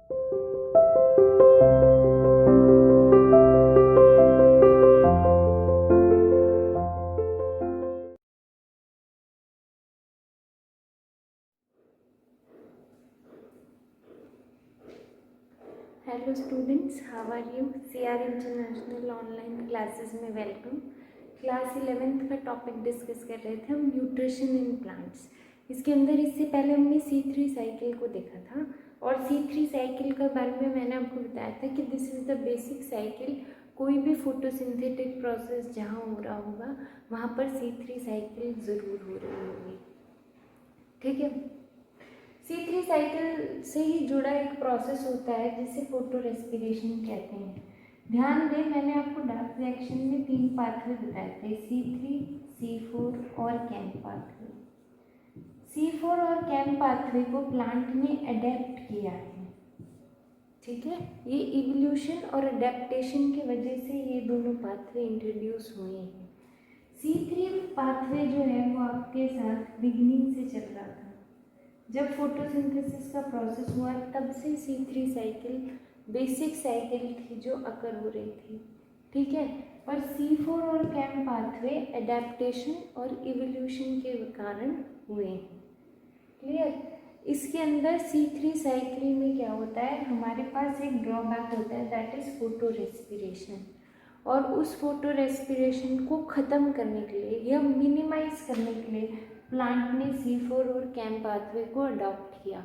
Hello students, how are you? CR international online classes में welcome. Class 11th का topic discuss कर रहे थे हम, न्यूट्रिशन इन प्लांट्स। इसके अंदर इससे पहले हमने C3 साइकिल को देखा था, और C3 साइकिल के बारे में मैंने आपको बताया था कि this is the basic cycle. कोई भी फोटोसिंथेटिक प्रोसेस जहाँ हो रहा होगा वहाँ पर C3 साइकिल ज़रूर हो रही होगी। ठीक है, C3 साइकिल से ही जुड़ा एक प्रोसेस होता है जिसे फोटो रेस्पिरेशन कहते हैं। ध्यान दें, मैंने आपको डार्क रिएक्शन में 3 पाथवे बताए थे, C3, C4 और कैन पाथवे। C4 और कैन पाथवे को प्लांट ने अडेप्ट किया है। ठीक है, ये इवोल्यूशन और अडेप्टेशन की वजह से ये दोनों पाथवे इंट्रोड्यूस हुए हैं। C3 पाथवे जो है वो आपके साथ बिगिनिंग से चल रहा था। जब फोटोसिंथेसिस का प्रोसेस हुआ तब से C3 साइकिल बेसिक साइकिल थी जो अकर हो रही थी। ठीक है, पर C4 और कैन पाथवे अडेप्टेशन और इवोल्यूशन के कारण हुए हैं। क्लियर? इसके अंदर C3 साइकिल में क्या होता है, हमारे पास एक ड्रॉबैक होता है, दैट इज फोटो रेस्पिरेशन। और उस फोटो रेस्पिरेशन को ख़त्म करने के लिए या मिनिमाइज करने के लिए प्लांट ने C4 और कैन पाथवे को अडॉप्ट किया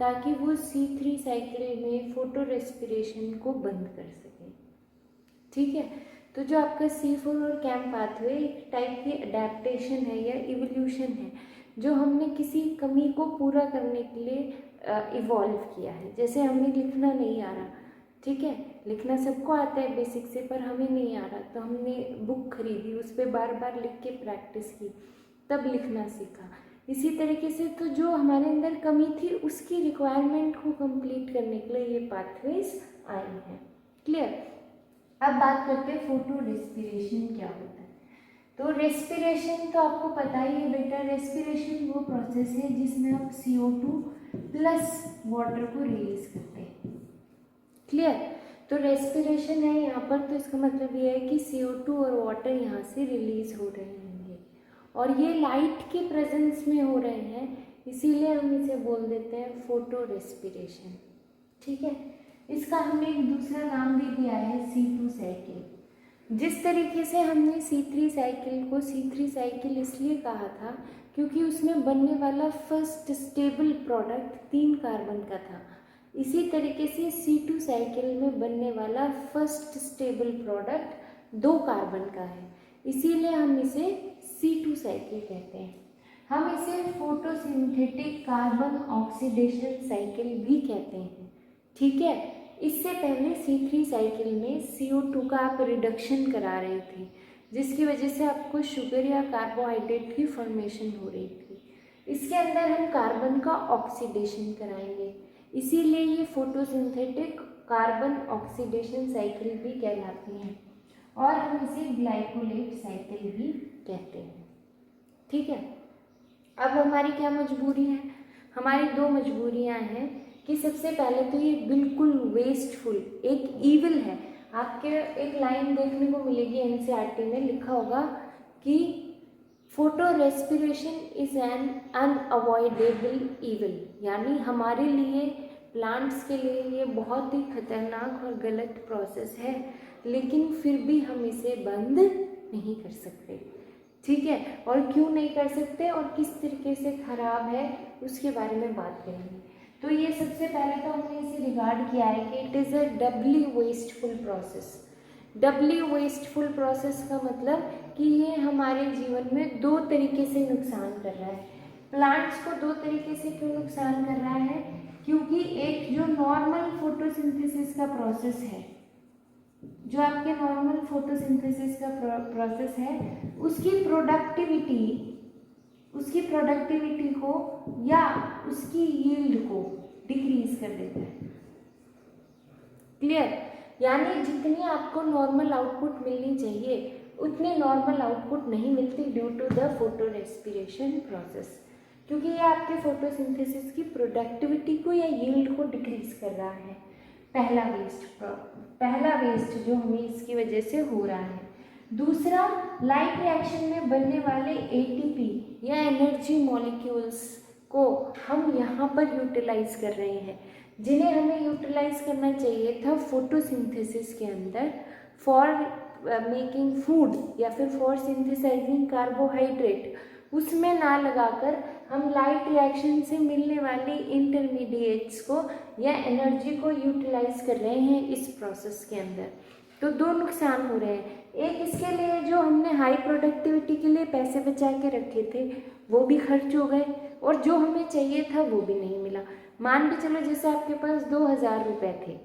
ताकि वो C3 साइकिल में फोटो रेस्पिरेशन को बंद कर सके। ठीक है, तो जो आपका C4 और कैन पाथवे एक टाइप की अडेप्टेशन है या इवोल्यूशन है, जो हमने किसी कमी को पूरा करने के लिए इवॉल्व किया है। जैसे हमें लिखना नहीं आ रहा, ठीक है, लिखना सबको आता है बेसिक से, पर हमें नहीं आ रहा, तो हमने बुक खरीदी, उस पर बार बार लिख के प्रैक्टिस की, तब लिखना सीखा। इसी तरीके से तो जो हमारे अंदर कमी थी उसकी रिक्वायरमेंट को कंप्लीट करने के लिए ये पाथवेज आए हैं। क्लियर? अब बात करते हैं फोटो रेस्पिरेशन क्या होता है। तो रेस्पिरेशन तो आपको पता ही है बेटा, रेस्पिरेशन वो प्रोसेस है जिसमें आप CO2 प्लस वाटर को रिलीज करते हैं। क्लियर? तो रेस्पिरेशन है यहाँ पर, तो इसका मतलब ये है कि CO2 और वाटर यहाँ से रिलीज हो रहे होंगे, और ये लाइट के प्रेजेंस में हो रहे हैं, इसीलिए हम इसे बोल देते हैं फोटो रेस्पिरेशन। ठीक है, इसका हमने एक दूसरा नाम भी दिया है C2 साइकिल। जिस तरीके से हमने C3 साइकिल को C3 साइकिल इसलिए कहा था क्योंकि उसमें बनने वाला फर्स्ट स्टेबल प्रोडक्ट 3 कार्बन का था, इसी तरीके से C2 साइकिल में बनने वाला फर्स्ट स्टेबल प्रोडक्ट 2 कार्बन का है, इसीलिए हम इसे C2 साइकिल कहते हैं। हम इसे फोटोसिंथेटिक कार्बन ऑक्सीडेशन साइकिल भी कहते हैं। ठीक है, इससे पहले C3 साइकिल में CO2 का आप रिडक्शन करा रहे थे, जिसकी वजह से आपको शुगर या कार्बोहाइड्रेट की फॉर्मेशन हो रही थी। इसके अंदर हम कार्बन का ऑक्सीडेशन कराएंगे, इसीलिए ये फोटोसिंथेटिक कार्बन ऑक्सीडेशन साइकिल भी कहलाती हैं, और हम इसे ग्लाइकोलेट साइकिल भी कहते हैं। ठीक है, अब हमारी क्या मजबूरी है? हमारी 2 मजबूरियां हैं कि सबसे पहले तो ये बिल्कुल वेस्टफुल, एक ईविल है। आपके एक लाइन देखने को मिलेगी NCERT में, लिखा होगा कि photo respiration is an unavoidable evil, यानी हमारे लिए, प्लांट्स के लिए ये बहुत ही खतरनाक और गलत प्रोसेस है, लेकिन फिर भी हम इसे बंद नहीं कर सकते। ठीक है, और क्यों नहीं कर सकते और किस तरीके से खराब है उसके बारे में बात करेंगे। तो ये सबसे पहले तो हमने इसे रिगार्ड किया है कि it is a doubly wasteful process. Doubly wasteful process का मतलब कि ये हमारे जीवन में 2 तरीके से नुकसान कर रहा है। प्लांट्स को 2 तरीके से क्यों नुकसान कर रहा है? क्योंकि एक जो नॉर्मल फोटोसिंथेसिस का प्रोसेस है, जो आपके नॉर्मल फोटोसिंथेसिस का प्रोसेस है, उसकी प्रोडक्टिविटी को या उसकी यील्ड को डिक्रीज कर देता है। क्लियर? यानी जितनी आपको नॉर्मल आउटपुट मिलनी चाहिए उतनी नॉर्मल आउटपुट नहीं मिलती due to the photorespiration process. क्योंकि ये आपके फोटोसिंथेसिस की प्रोडक्टिविटी को या यील्ड को डिक्रीज कर रहा है। पहला वेस्ट जो हमें इसकी वजह से हो रहा है। दूसरा, लाइट रिएक्शन में बनने वाले एटीपी या एनर्जी मॉलिक्यूल्स को हम यहाँ पर यूटिलाइज कर रहे हैं, जिन्हें हमें यूटिलाइज करना चाहिए था फोटोसिंथेसिस के अंदर फॉर मेकिंग फूड या फिर फॉर सिंथेसाइजिंग कार्बोहाइड्रेट, उसमें ना लगाकर हम लाइट रिएक्शन से मिलने वाली इंटरमीडिएट्स को या एनर्जी को यूटिलाइज कर रहे हैं इस प्रोसेस के अंदर। तो दो नुकसान हो रहे हैं। एक, इसके लिए जो हमने हाई प्रोडक्टिविटी के लिए पैसे बचा के रखे थे वो भी खर्च हो गए, और जो हमें चाहिए था वो भी नहीं मिला। मान के चलो जैसे आपके पास 2000 रुपये थे,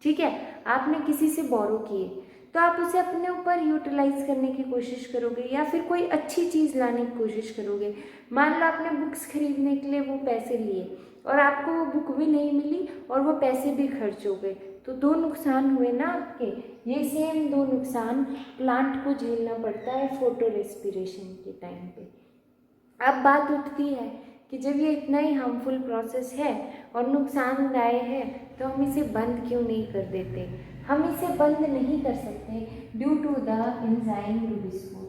ठीक है, आपने किसी से बोरो किए, तो आप उसे अपने ऊपर यूटिलाइज करने की कोशिश करोगे या फिर कोई अच्छी चीज़ लाने की कोशिश करोगे। मान लो आपने बुक्स खरीदने के लिए वो पैसे लिए और आपको वो बुक भी नहीं मिली और वो पैसे भी खर्च हो गए, तो दो नुकसान हुए ना आपके। ये सेम दो नुकसान प्लांट को झेलना पड़ता है फोटो रेस्पिरेशन के टाइम पे। अब बात उठती है कि जब ये इतना ही हार्मफुल प्रोसेस है और नुकसानदायक है तो हम इसे बंद क्यों नहीं कर देते। हम इसे बंद नहीं कर सकते due to the enzyme rubisco.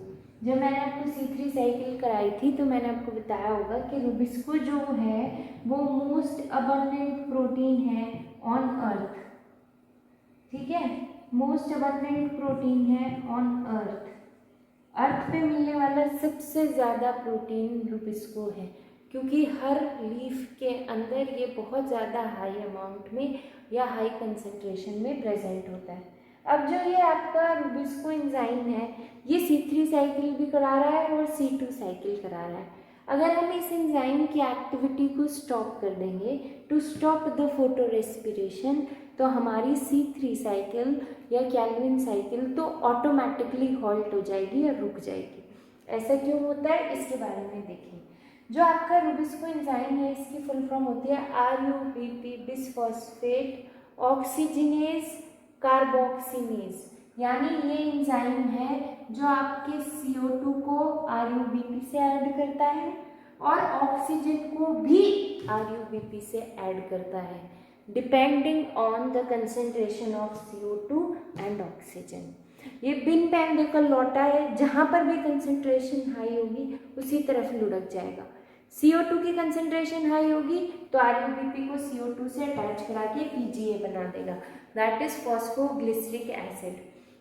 जब मैंने आपको C3 साइकिल कराई थी तो मैंने आपको बताया होगा कि रूबिस्को जो है वो मोस्ट अबंडेंट प्रोटीन है ऑन अर्थ, ठीक है, मोस्ट अबंडेंट प्रोटीन है ऑन अर्थ। अर्थ पे मिलने वाला सबसे ज़्यादा प्रोटीन रूबिस्को है, क्योंकि हर लीफ के अंदर ये बहुत ज़्यादा हाई अमाउंट में या हाई कंसंट्रेशन में प्रेजेंट होता है। अब जो ये आपका रूबिस्को एंजाइम है ये C3 साइकिल भी करा रहा है और C2 साइकिल करा रहा है। अगर हम इस एंजाइम की एक्टिविटी को स्टॉप कर देंगे to stop the photorespiration, तो हमारी C3 साइकिल या कैल्विन साइकिल तो ऑटोमेटिकली हॉल्ट हो जाएगी या रुक जाएगी। ऐसा क्यों होता है इसके बारे में देखें। जो आपका रूबिस्को एंजाइम है इसकी फुल फॉर्म होती है RUBP बिसफॉस्फेट ऑक्सीजनेज कार्बोक्सिलेज, यानी ये एंजाइम है जो आपके CO2 को RUBP से ऐड करता है और ऑक्सीजन को भी RUBP से ऐड करता है, depending on the concentration of CO2 and oxygen. ये बिन पैंडे का लौटा है, जहाँ पर भी कंसेंट्रेशन हाई होगी उसी तरफ लुढ़क जाएगा। CO2 की कंसेंट्रेशन हाई होगी तो RUBP को CO2 से अटैच करा के PGA बना देगा, दैट इज फॉस्फोग्लिसरिक एसिड।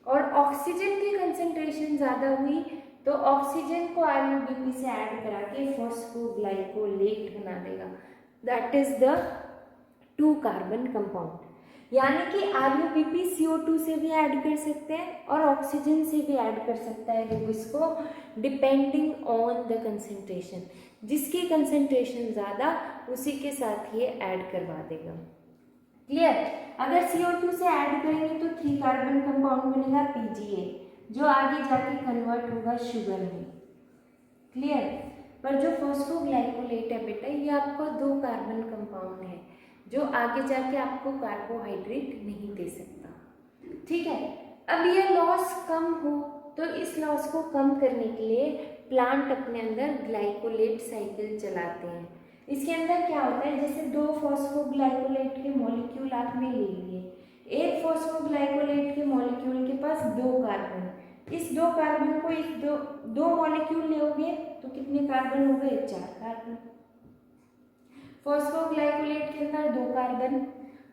और ऑक्सीजन की कंसेंट्रेशन ज़्यादा हुई तो ऑक्सीजन को RUBP से ऐड करा के फॉस्फोग्लाइकोलेट बना देगा, that is the 2 carbon compound. यानी कि RUBP CO2 से भी ऐड कर सकते हैं और ऑक्सीजन से भी ऐड कर सकता है rubisco, depending on the concentration. जिसकी कंसेंट्रेशन ज़्यादा उसी के साथ ये ऐड करवा देगा। क्लियर। अगर CO2 से ऐड करेंगे तो 3 कार्बन कंपाउंड बनेगा PGA, जो आगे जाके कन्वर्ट होगा शुगर में। क्लियर। पर जो फॉस्फोग्लाइकोलेट है बेटा ये आपका 2 कार्बन कंपाउंड है जो आगे जाके आपको कार्बोहाइड्रेट नहीं दे सकता, ठीक है। अब ये लॉस कम हो तो इस लॉस को कम करने के लिए प्लांट अपने अंदर ग्लाइकोलेट साइकिल चलाते हैं। इसके अंदर क्या होता है, जैसे 2 फॉस्फोग्लाइकोलेट के मॉलिक्यूल आपने ले लिए, एक फॉस्फोग्लाइकोलेट के मॉलिक्यूल के पास 2 कार्बन, इस 2 कार्बन को इस दो मॉलिक्यूल लोगे तो कितने कार्बन हो गए, 4 कार्बन। फॉस्फोग्लाइकोलेट के अंदर 2 कार्बन,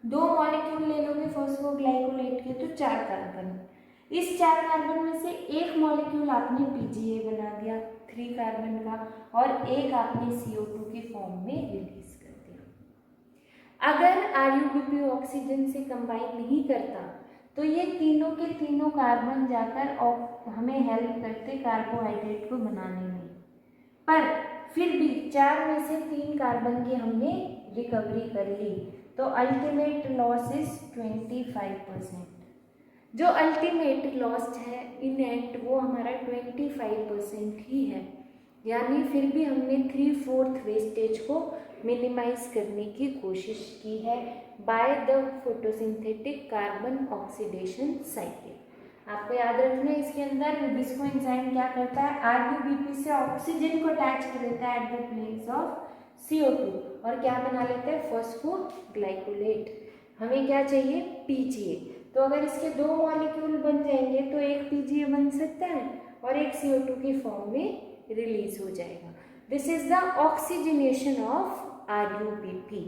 2 मॉलिक्यूल ले लोगे फॉस्फोग्लाइकोलेट के तो 4 कार्बन। इस 4 कार्बन में से एक मॉलिक्यूल आपने PGA बना दिया 3 कार्बन का, और एक आपने CO2 के फॉर्म में रिलीज कर दिया। अगर RUBP ऑक्सीजन से कंबाइन नहीं करता तो ये तीनों के तीनों कार्बन जाकर हमें हेल्प करते कार्बोहाइड्रेट को बनाने में, पर फिर भी 4 में से 3 कार्बन की हमने रिकवरी कर ली, तो अल्टीमेट लॉस इज 25%। जो अल्टीमेट लॉस है इन एंड वो हमारा 25% ही है, यानी फिर भी हमने 3/4 वेस्टेज को मिनिमाइज करने की कोशिश की है by the photosynthetic carbon oxidation cycle. आपको याद रखना है इसके अंदर रुबिस्को एंजाइम क्या करता है, RuBP से ऑक्सीजन को अटैच कर देता है at the place of CO2 और क्या बना लेते हैं, फॉस्फोग्लाइकोलेट। हमें क्या चाहिए, PGA। तो अगर इसके दो मॉलिक्यूल बन जाएंगे तो एक PGA बन सकता है और एक CO2 की फॉर्म में रिलीज हो जाएगा। This is the oxygenation of RuBP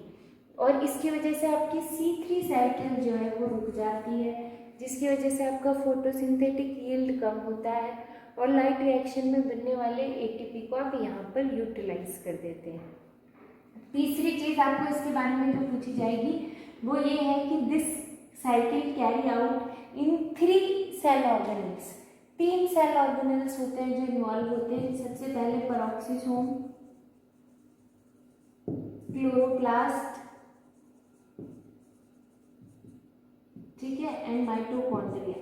और इसकी वजह से आपकी C3 साइकिल जो है वो रुक जाती है, जिसकी वजह से आपका फोटोसिंथेटिक यील्ड कम होता है और लाइट रिएक्शन में बनने वाले ATP को आप यहाँ पर यूटिलाइज कर देते हैं। तीसरी चीज आपको इसके बारे में जो पूछी जाएगी वो ये है कि this cycle carry out in 3 cell organelles. 3 cell organelles होते हैं जो इन्वॉल्व होते हैं। सबसे पहले पेरोक्सिसोम, क्लोरोप्लास्ट, ठीक है, एंड माइटोकॉन्ड्रिया।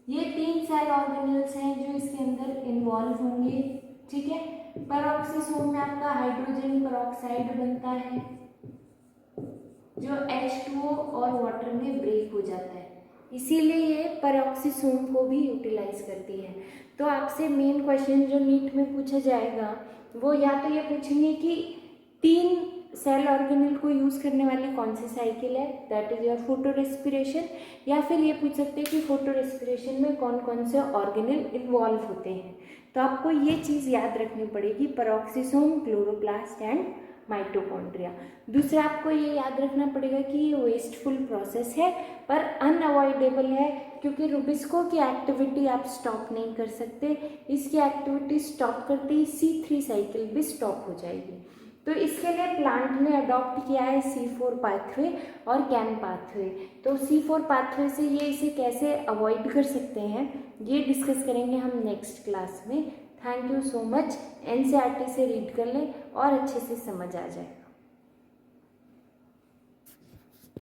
ये 3 सेल ऑर्गेनेल्स हैं जो इसके अंदर इन्वॉल्व होंगे, ठीक है। पेरोक्सिसोम में आपका हाइड्रोजन पेरोक्साइड बनता है जो H2O और वाटर में ब्रेक हो जाता है, इसीलिए ये पेरोक्सिसोम को भी यूटिलाइज करती है। तो आपसे मेन क्वेश्चन जो नीट में पूछा जाएगा वो या तो ये पूछेंगे कि 3 सेल ऑर्गेनल को यूज़ करने वाली कौन सी साइकिल है, that is your photo respiration, या फिर ये पूछ सकते हैं कि फोटो रेस्पिरेशन में कौन कौन से ऑर्गेनल इन्वॉल्व होते हैं। तो आपको ये चीज़ याद रखनी पड़ेगी, पेरोक्सिसोम, क्लोरोप्लास्ट एंड माइटोकॉन्ड्रिया। दूसरा आपको ये याद रखना पड़ेगा कि ये वेस्टफुल प्रोसेस है पर अनअवॉइडेबल है, क्योंकि रुबिस्को की एक्टिविटी आप स्टॉप नहीं कर सकते। इसकी एक्टिविटी स्टॉप करते ही C3 साइकिल भी स्टॉप हो जाएगी। तो इसके लिए प्लांट ने अडॉप्ट किया है C4 पाथवे और कैन पाथवे। तो C4 पाथवे से ये इसे कैसे अवॉइड कर सकते हैं ये डिस्कस करेंगे हम नेक्स्ट क्लास में। Thank you so much. NCERT से रीड कर लें और अच्छे से समझ आ जाए।